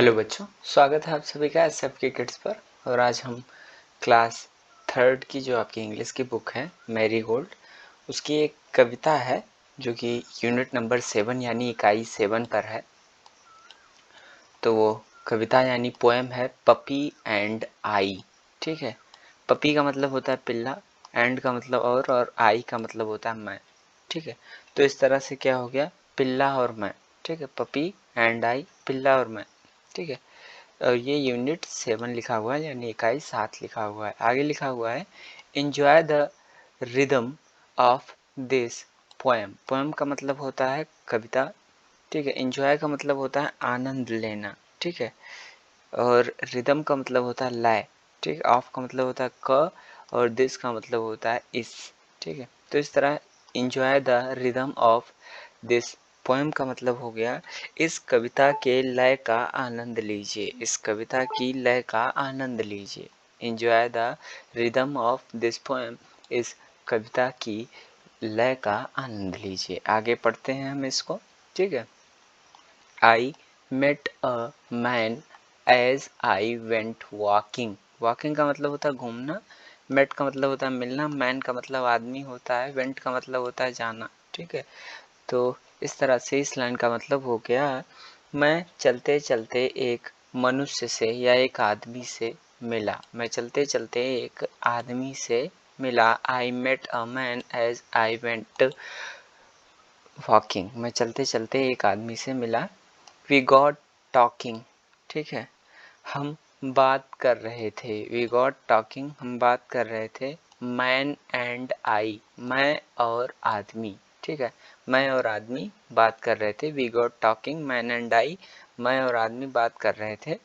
Hello बच्चों, स्वागत है आप सभी का एसएफ के किड्स पर। और आज हम क्लास थर्ड की जो आपकी इंग्लिश की बुक है मैरी गोल्ड, उसकी एक कविता है जो कि यूनिट नंबर 7 यानी इकाई 7 पर है। तो वो कविता यानी पोएम है पपी एंड आई। ठीक है, पपी का मतलब होता है पिल्ला, एंड का मतलब और आई का मतलब होता है मैं। ठीक है, तो इस तरह से क्या हो गया, पिल्ला और मैं। ठीक है, पपी एंड आई, पिल्ला और मैं। ठीक है, और ये यूनिट 7 लिखा हुआ है यानी इकाई 7 लिखा हुआ है। आगे लिखा हुआ है enjoy the rhythm of this poem. Poem का मतलब होता है कविता। ठीक है, एंजॉय का मतलब होता है आनंद लेना। ठीक है, और रिदम का मतलब होता है लय। ठीक है, ऑफ का मतलब होता है क, और दिस का मतलब होता है इस। ठीक है, तो इस तरह enjoy the rhythm of this poem का मतलब हो गया इस कविता के लय का आनंद लीजिए, इस कविता की लय का आनंद लीजिए। Enjoy the rhythm of this poem, इस कविता की लय का आनंद लीजिए। आगे पढ़ते हैं हम इसको। ठीक है, I met a man as I went walking. Walking का मतलब होता है घूमना, मेट का मतलब होता है मिलना, मैन का मतलब आदमी होता है, वेंट का मतलब होता है जाना। ठीक है, तो इस तरह से इस लाइन का मतलब हो गया मैं चलते चलते एक मनुष्य से या एक आदमी से मिला। मैं चलते चलते एक आदमी से मिला। I met a man as I went walking. मैं चलते चलते एक आदमी से मिला। We got talking. ठीक है, हम बात कर रहे थे। वी गॉट टॉकिंग, हम बात कर रहे थे। मैन एंड आई, मैं और आदमी। ठीक है, मैं और आदमी बात कर रहे थे। We got talking man and I, मैं और आदमी बात कर रहे थे।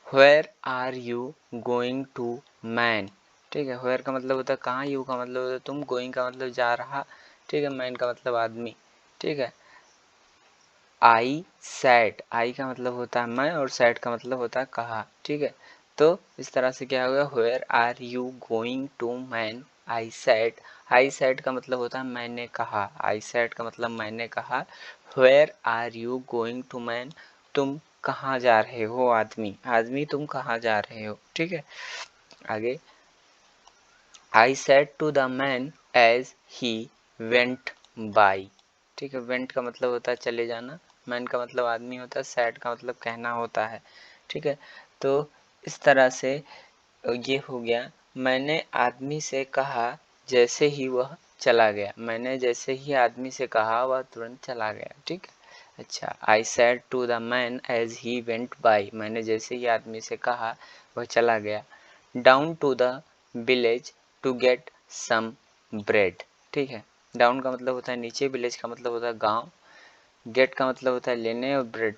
Where are you going to man. ठीक है, वेयर का मतलब होता है कहाँ, यू का मतलब होता है तुम, गोइंग का मतलब जा रहा। ठीक है, मैन का मतलब आदमी। ठीक है, आई सैड, आई का मतलब होता है मैं और सैड का मतलब होता है कहा। ठीक है, तो इस तरह से क्या होगा, where are you going to man I said. I said का मतलब होता है मैंने कहा, आई सैड का मतलब मैंने कहा। Where are you going to man, तुम कहाँ जा रहे हो आदमी, आदमी तुम कहाँ जा रहे हो। ठीक है, आगे I said to the man as he went by. ठीक है, वेंट का मतलब होता है चले जाना, मैन का मतलब आदमी होता है, सैड का मतलब कहना होता है। ठीक है, तो इस तरह से ये हो गया मैंने आदमी से कहा जैसे ही वह चला गया। मैंने जैसे ही आदमी से कहा वह तुरंत चला गया। ठीक है, अच्छा, I said to the man as he went by, मैंने जैसे ही आदमी से कहा वह चला गया। Down to the village to get some bread. ठीक है, डाउन का मतलब होता है नीचे, विलेज का मतलब होता है गांव, गेट का मतलब होता है लेने, और ब्रेड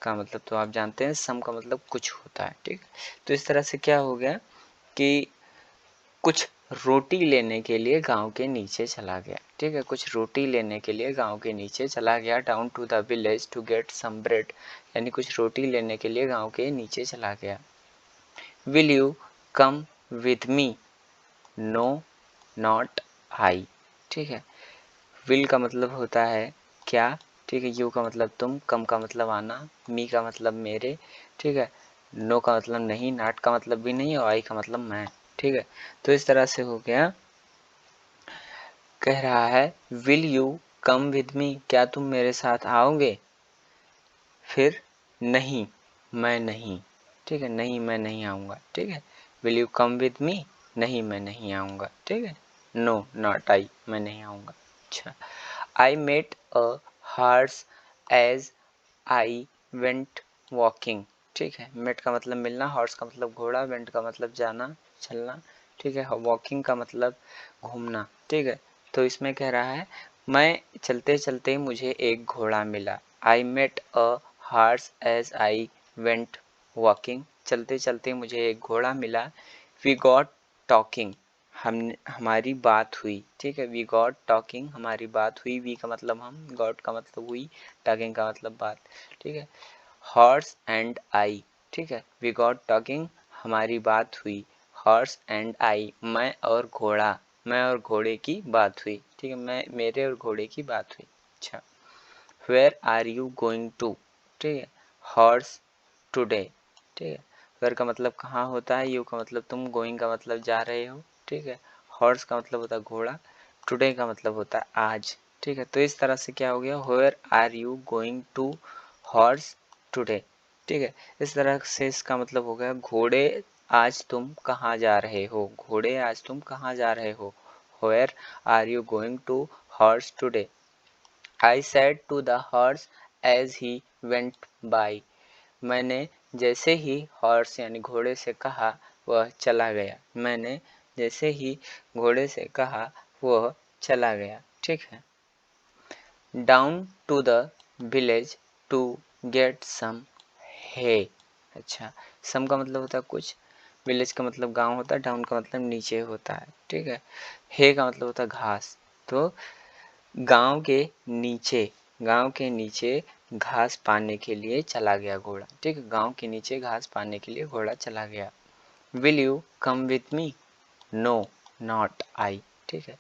का मतलब तो आप जानते हैं, सम का मतलब कुछ होता है। ठीक, तो इस तरह से क्या हो गया कि कुछ रोटी लेने के लिए गांव के नीचे चला गया। ठीक है, कुछ रोटी लेने के लिए गांव के नीचे चला गया। Down to the village to get some bread, यानी कुछ रोटी लेने के लिए गांव के नीचे चला गया। Will you come with me, no not I. ठीक है, विल का मतलब होता है क्या। ठीक है, यू का मतलब तुम, कम का मतलब आना, मी का मतलब मेरे। ठीक है, नो का मतलब नहीं, नॉट का मतलब भी नहीं, और आई का मतलब मैं। ठीक है, तो इस तरह से हो गया, कह रहा है will you come with me, क्या तुम मेरे साथ आओगे। फिर नहीं, मैं नहीं। ठीक है, नहीं मैं नहीं आऊँगा। ठीक है, will you come with me, नहीं मैं नहीं आऊँगा। ठीक है, नो नॉट आई, मैं नहीं आऊँगा। अच्छा, I met a horse as I went walking. ठीक है, मेट का मतलब मिलना, हॉर्स का मतलब घोड़ा, वेंट का मतलब जाना चलना। ठीक है, वॉकिंग का मतलब घूमना। ठीक है, तो इसमें कह रहा है मैं चलते चलते मुझे एक घोड़ा मिला। I met a horse as I went walking, चलते चलते मुझे एक घोड़ा मिला। वी गॉट टॉकिंग, हमारी बात हुई। ठीक है, वी गॉट टॉकिंग, हमारी बात हुई। वी का मतलब हम, गॉट का मतलब हुई, टॉकिंग का मतलब बात। ठीक है, हॉर्स एंड आई। ठीक है, वी गॉट टॉकिंग, हमारी बात हुई। हॉर्स एंड आई, मैं और घोड़ा, मैं और घोड़े की बात हुई। ठीक है, मैं, मेरे और घोड़े की बात हुई। अच्छा, where are you going to. ठीक है, हॉर्स टुडे, ठीक है। वेयर का मतलब कहाँ होता है, यू का मतलब तुम, गोइंग का मतलब जा रहे हो, ठीक है। हॉर्स का मतलब होता है घोड़ा, टुडे का मतलब होता है आज, ठीक है। तो इस तरह से क्या हो गया, where are you going to horse today, ठीक है। इस तरह से इसका मतलब हो गया घोड़े आज तुम कहाँ जा रहे हो, घोड़े आज तुम कहाँ जा रहे हो। Where are you going to horse today. I said to the horse as he went by, मैंने जैसे ही हॉर्स यानी घोड़े से कहा वह चला गया, मैंने जैसे ही घोड़े से कहा वह चला गया, ठीक है। Down to the village to get some है, अच्छा, सम का मतलब होता है कुछ, विलेज का मतलब गांव होता है, डाउन का मतलब नीचे होता है, ठीक है। हे का मतलब होता है घास, तो गांव के नीचे घास पाने के लिए चला गया घोड़ा, ठीक है। गांव के नीचे घास पाने के लिए घोड़ा चला गया। Will you come with me, no not I, ठीक है।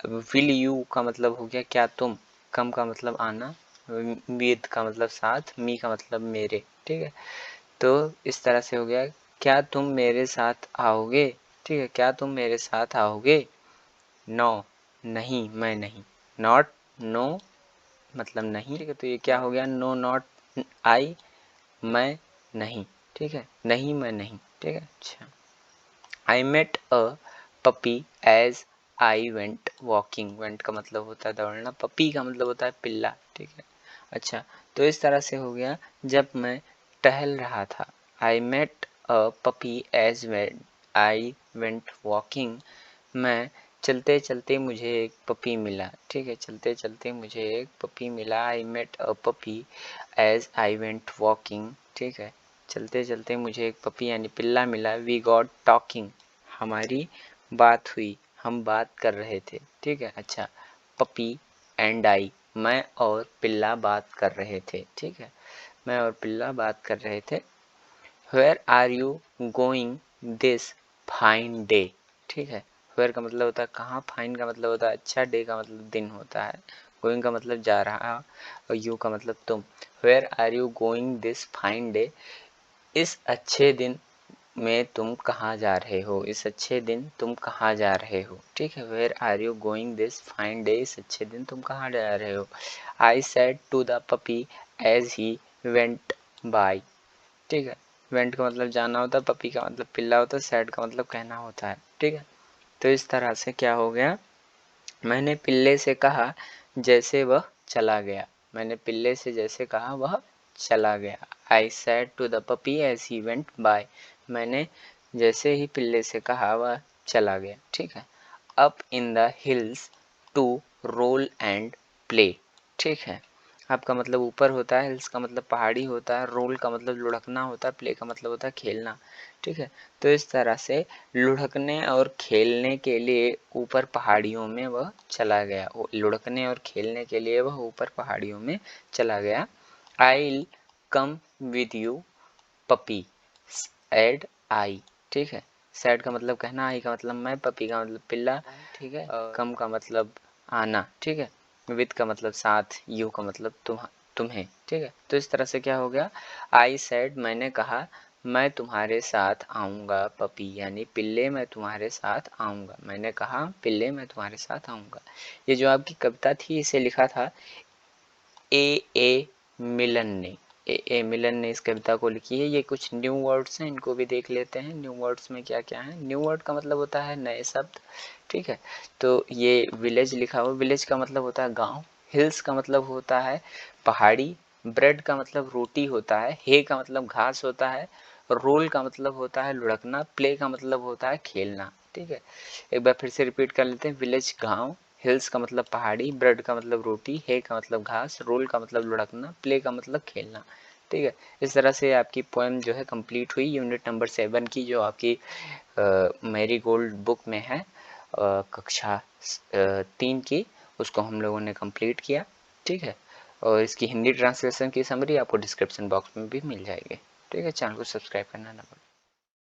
विल यू का मतलब हो गया क्या तुम, कम का मतलब आना, विद का मतलब साथ, मी का मतलब मेरे, ठीक है। तो इस तरह से हो गया क्या तुम मेरे साथ आओगे, ठीक है, क्या तुम मेरे साथ आओगे। नो नहीं मैं नहीं, नॉट नो मतलब नहीं, ठीक है। तो ये क्या हो गया, नो नॉट आई, मैं नहीं, ठीक है, नहीं मैं नहीं, ठीक है। अच्छा, I met a puppy as I went walking, went का मतलब होता है दौड़ना, पपी का मतलब होता है पिल्ला, ठीक है। अच्छा, तो इस तरह से हो गया जब मैं टहल रहा था, I met a puppy as I went walking, मैं चलते चलते मुझे एक पपी मिला, ठीक है, चलते चलते मुझे एक पपी मिला। I met a puppy as I went walking, ठीक है, चलते चलते मुझे एक पपी यानी पिल्ला मिला। वी गॉट टॉकिंग, हमारी बात हुई, हम बात कर रहे थे, ठीक है। अच्छा, पपी एंड आई, मैं और पिल्ला बात कर रहे थे, ठीक है, मैं और पिल्ला बात कर रहे थे। Where are you going this fine day, ठीक है। वेयर का मतलब होता है कहाँ, फाइन का मतलब होता है अच्छा, डे का मतलब दिन होता है, गोइंग का मतलब जा रहा और यू का मतलब तुम। Where are you going this fine day, इस अच्छे दिन में तुम कहाँ जा रहे हो, इस अच्छे दिन तुम कहाँ जा रहे हो, ठीक है। Where are you going this fine day, इस अच्छे दिन तुम कहाँ जा रहे हो। I said to the puppy as he went by, ठीक है। वेंट का मतलब जाना होता है, पपी का मतलब पिल्ला होता है, सैड का मतलब कहना होता है, ठीक है। तो इस तरह से क्या हो गया, मैंने पिल्ले से कहा जैसे वह चला गया, मैंने पिल्ले से जैसे कहा वह चला गया। I said to the puppy as he went by, मैंने जैसे ही पिल्ले से कहा वह चला गया, ठीक है। Up in the hills to roll and play, ठीक है। आपका मतलब ऊपर होता है, हिल्स का मतलब पहाड़ी होता है, रोल का मतलब लुढ़कना होता है, प्ले का मतलब होता है खेलना, ठीक है। तो इस तरह से लुढ़कने और खेलने के लिए ऊपर पहाड़ियों में वह चला गया, लुढ़कने और खेलने के लिए वह ऊपर पहाड़ियों में चला गया। I'll come with you puppy and I, ठीक है। सैड का मतलब कहना, आई का मतलब मैं, पपी का मतलब पिल्ला, ठीक है। कम का मतलब आना, ठीक है। विद का मतलब साथ, यू का मतलब तुम्हें, ठीक है। तो इस तरह से क्या हो गया, आई सेड मैंने कहा, मैं तुम्हारे साथ आऊँगा पपी यानी पिल्ले, मैं तुम्हारे साथ आऊँगा, मैंने कहा पिल्ले मैं तुम्हारे साथ आऊँगा। ये जो आपकी कविता थी इसे लिखा था ए मिलन ने, ए मिलन ने इस कविता को लिखी है। ये कुछ न्यू वर्ड्स हैं, इनको भी देख लेते हैं। न्यू वर्ड्स में क्या क्या है, न्यू वर्ड का मतलब होता है नए शब्द, ठीक है। तो ये विलेज लिखा हुआ, विलेज का मतलब होता है गांव, हिल्स का मतलब होता है पहाड़ी, ब्रेड का मतलब रोटी होता है, हे का मतलब घास होता है, रोल का मतलब होता है लुढ़कना, प्ले का मतलब होता है खेलना, ठीक है। एक बार फिर से रिपीट कर लेते हैं, विलेज गांव, हिल्स का मतलब पहाड़ी, ब्रेड का मतलब रोटी, हे का मतलब घास, रोल का मतलब लुढ़कना, प्ले का मतलब खेलना, ठीक है। इस तरह से आपकी पोएम जो है कंप्लीट हुई, यूनिट नंबर 7 की, जो आपकी मैरी गोल्ड बुक में है, कक्षा 3 की, उसको हम लोगों ने कंप्लीट किया, ठीक है। और इसकी हिंदी ट्रांसलेशन की समरी आपको डिस्क्रिप्शन बॉक्स में भी मिल जाएगी, ठीक है। चैनल को सब्सक्राइब करना ना भूलें।